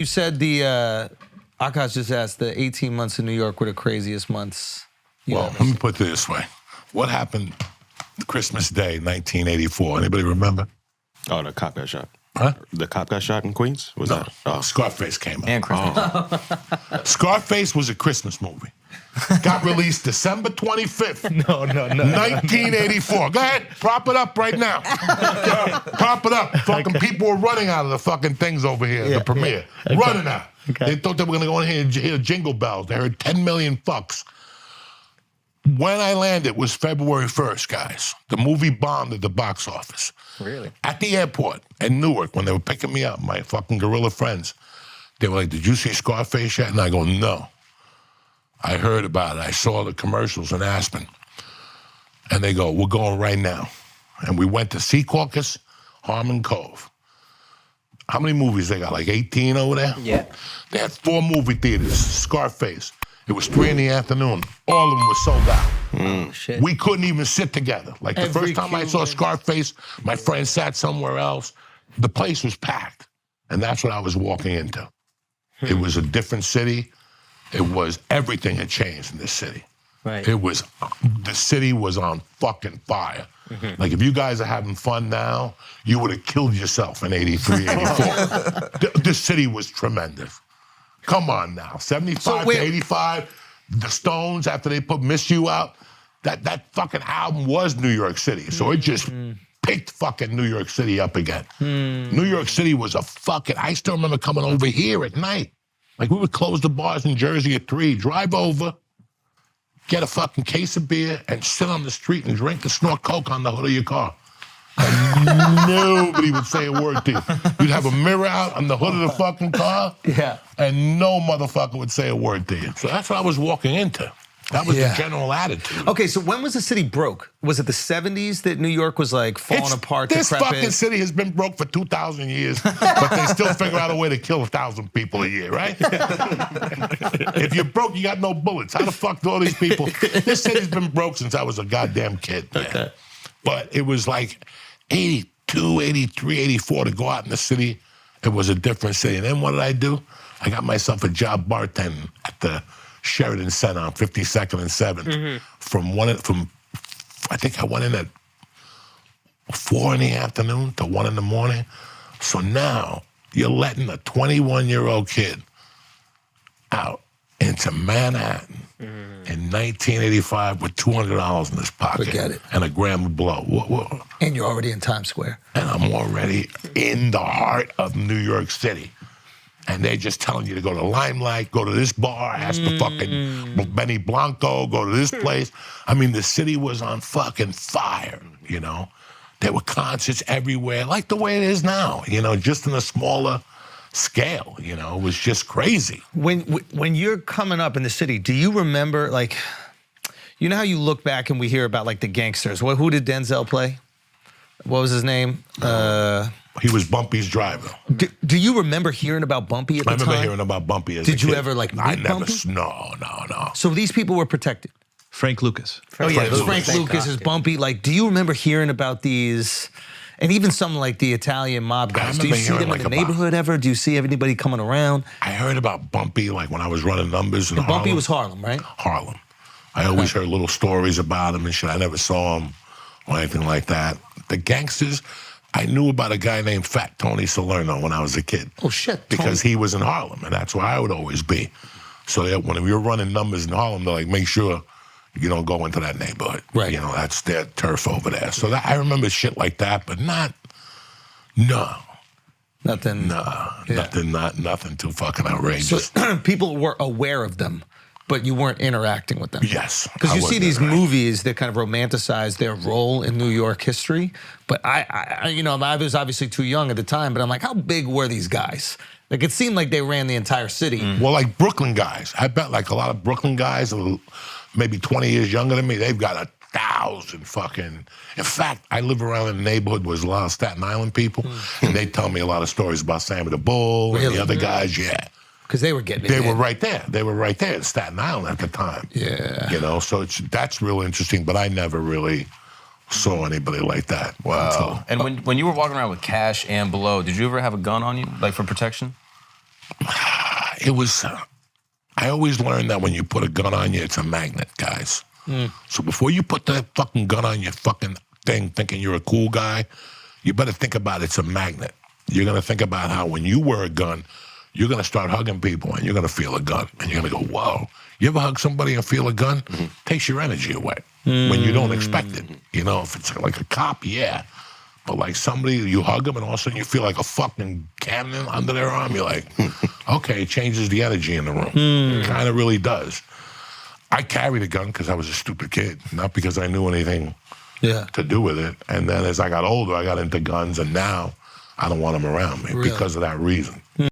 You said Akash just asked, the 18 months in New York were the craziest months. Well, let me put it this way. What happened Christmas Day, 1984? Anybody remember? Oh, the cop got shot. Huh? The cop got shot in Queens? Was that? Oh. Scarface came out. And Christmas. Scarface was a Christmas movie. Got released December 25th. No. 1984. Go ahead, prop it up right now. Prop it up. Fucking people were running out of the fucking things over here, the premiere. Okay. Running out. Okay. They thought they were going to go in here and hear jingle bells. They heard 10 million fucks. When I landed was February 1st, guys. The movie bombed at the box office. Really? At the airport in Newark, when they were picking me up, my fucking gorilla friends, they were like, "Did you see Scarface yet?" And I go, "No." I heard about it. I saw the commercials in Aspen. And they go, "We're going right now." And we went to Secaucus, Harmon Cove. How many movies they got? Like 18 over there? Yeah. They had 4 movie theaters, Scarface. It was 3 in the afternoon. All of them were sold out. Oh, shit. We couldn't even sit together. Like the Every first time I saw Scarface, my friend sat somewhere else. The place was packed. And that's what I was walking into. It was a different city. It was, everything had changed in this city. Right. It was, the city was on fucking fire. Like if you guys are having fun now, you would have killed yourself in 83, 84. The city was tremendous. Come on now, 75 to 85, the Stones, after they put Miss You out, that fucking album was New York City. So it just picked fucking New York City up again. New York City was a fucking, I still remember coming over here at night. Like we would close the bars in Jersey at 3, drive over, get a fucking case of beer, and sit on the street and drink and snort coke on the hood of your car. And nobody would say a word to you. You'd have a mirror out on the hood of the fucking car, and no motherfucker would say a word to you. So that's what I was walking into. That was the general attitude. Okay, so when was the city broke? Was it the 70s that New York was like falling apart, This decrepit? fucking city has been broke for 2,000 years, but they still figure out a way to kill 1,000 people a year, right? If you're broke, you got no bullets. How the fuck do all these people? This city's been broke since I was a goddamn kid, man. Okay. But it was like 82, 83, 84 to go out in the city. It was a different city. And then what did I do? I got myself a job bartending at the Sheridan Center on 52nd and 7th. I think I went in at 4 in the afternoon to 1 in the morning. So now you're letting a 21-year-old kid out into Manhattan in 1985 with $200 in his pocket. Forget it. And a gram of blow. And you're already in Times Square. And I'm already in the heart of New York City. And they're just telling you to go to Limelight, go to this bar, ask the fucking Benny Blanco, go to this place. I mean, the city was on fucking fire, you know? There were concerts everywhere, like the way it is now, you know, just in a smaller scale, you know? It was just crazy. When you're coming up in the city, do you remember, like, you know how you look back and we hear about, like, the gangsters? Who did Denzel play? What was his name? He was Bumpy's driver. Do you remember hearing about Bumpy at the time? I remember hearing about Bumpy as a kid. Did you ever, like, meet Bumpy? No. So these people were protected? Frank Lucas. Frank Lucas is Bumpy. Like, do you remember hearing about these, and even some like the Italian mob guys? Do you see them in the neighborhood ever? Do you see anybody coming around? I heard about Bumpy, like, when I was running numbers in Harlem. Bumpy was Harlem, right? Harlem. I always heard little stories about him and shit. I never saw him or anything like that. The gangsters, I knew about a guy named Fat Tony Salerno when I was a kid. Oh, shit. Because he was in Harlem, and that's where I would always be. So that when we were running numbers in Harlem, they're like, make sure you don't go into that neighborhood. Right. You know, that's their turf over there. So I remember shit like that, but nothing too fucking outrageous. So people were aware of them, but you weren't interacting with them. Yes. Because you see these movies that kind of romanticize their role in New York history. But I was obviously too young at the time, but I'm like, how big were these guys? Like, it seemed like they ran the entire city. Well, like Brooklyn guys. I bet like a lot of Brooklyn guys, maybe 20 years younger than me, they've got 1,000 fucking... In fact, I live around in the neighborhood where there's a lot of Staten Island people, and they tell me a lot of stories about Sammy the Bull and the other guys, Because they were getting it. They were right there. They were right there in Staten Island at the time. Yeah. You know, so that's real interesting, but I never really saw anybody like that. Wow. And when you were walking around with cash and blow, did you ever have a gun on you, like for protection? It was. I always learned that when you put a gun on you, it's a magnet, guys. So before you put that fucking gun on your fucking thing, thinking you're a cool guy, you better think about it's a magnet. You're gonna think about how when you wear a gun, you're gonna start hugging people and you're gonna feel a gun and you're gonna go, whoa. You ever hug somebody and feel a gun? Takes your energy away when you don't expect it. You know, if it's like a cop, yeah. But like somebody, you hug them and all of a sudden you feel like a fucking cannon under their arm. You're like, okay, it changes the energy in the room. It kind of really does. I carried a gun because I was a stupid kid, not because I knew anything to do with it. And then as I got older, I got into guns, and now I don't want them around me because of that reason.